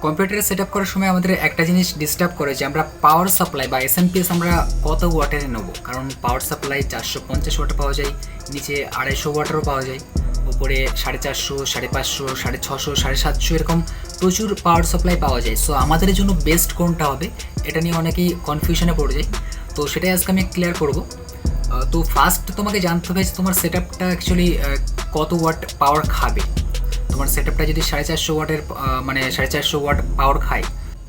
কম্পিউটারে set up করার সময় আমাদের একটা জিনিস ডিস্টার্ব করে যে আমরা পাওয়ার সাপ্লাই বা এসএমপিএস আমরা কত ওয়াটের নেব। কারণ পাওয়ার সাপ্লাই 450 ওয়াট পাওয়া যায়, নিচে 250 ওয়াটেরও পাওয়া যায়, উপরে 450, 550, 650, 750 এরকম প্রচুর পাওয়ার সাপ্লাই পাওয়া যায়। সো আমাদের জন্য বেস্ট কোনটা হবে এটা নিয়ে অনেকেই কনফিউশনে পড়ে যায়। তো সেটাই আজকে আমি ক্লিয়ার করব। তো ফার্স্ট তোমাকে জানতে হবে যে তোমার সেট আপটা অ্যাকচুয়ালি কত ওয়াট পাওয়ার খাবে। তোমার সেট আপটা যদি 450 ওয়াটের মানে 450 ওয়াট পাওয়ার খায়,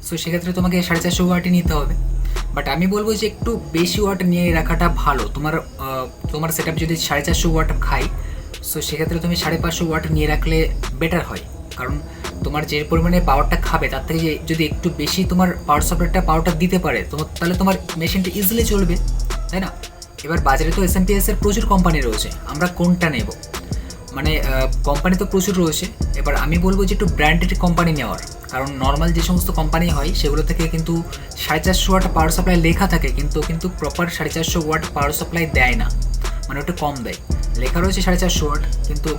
সো সেক্ষেত্রে তোমাকে 450 ওয়াটই নিতে হবে। বাট আমি বলবো যে একটু বেশি ওয়াট নিয়ে রাখাটা ভালো। তোমার সেট আপ যদি 450 ওয়াট খায়, সো সেক্ষেত্রে তুমি 550 ওয়াট নিয়ে রাখলে বেটার হয়। কারণ তোমার যে পরিমাণে পাওয়ারটা খাবে তার থেকে যদি একটু বেশি তোমার পাওয়ার সাপ্লাইটা পাওয়ারটা দিতে পারে তাহলে তোমার মেশিনটা ইজিলি চলবে, তাই না? এবার বাজারে তো এসএমপিএস এর প্রচুর কোম্পানি রয়েছে, আমরা কোনটা নেব? মানে কোম্পানি তো প্রচুর রয়েছে। এবার আমি বলবো যে একটু ব্র্যান্ডেড কোম্পানি নেওয়ার। কারণ নর্মাল যে সমস্ত কোম্পানি হয় সেগুলো থেকে কিন্তু 450 ওয়াট পাওয়ার সাপ্লাই লেখা থাকে, কিন্তু প্রপার 450 ওয়াট পাওয়ার সাপ্লাই দেয় না, মানে ওটা কম দেয়। লেখা রয়েছে 450 ওয়াট,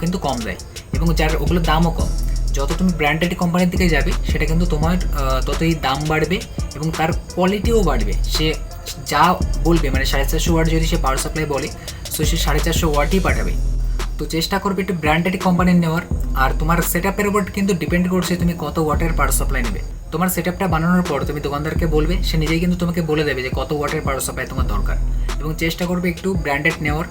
কিন্তু কম দেয়, এবং যার ওগুলোর দামও কম। যত তুমি ব্র্যান্ডেড কোম্পানির দিকে যাবে সেটা কিন্তু তোমার ততই দাম বাড়বে এবং তার কোয়ালিটিও বাড়বে। সে যা বলবে, মানে 450 ওয়াট যদি সে পাওয়ার সাপ্লাই বলে, সো সে 450 ওয়াটই পাঠাবে। তো চেষ্টা করবে একটু ব্র্যান্ডেড কোম্পানির নেওয়ার। আর তোমার সেট আপের উপর কিন্তু ডিপেন্ড করছে তুমি কত ওয়াটের পাওয়ার সাপ্লাই নেবে। তোমার সেট আপটা বানানোর পর তুমি দোকানদারকে বলবে, সে নিজেই কিন্তু তোমাকে বলে দেবে যে কত ওয়াটের পাওয়ার সাপ্লাই তোমার দরকার, এবং চেষ্টা করবে একটু ব্র্যান্ডেড নেওয়ার।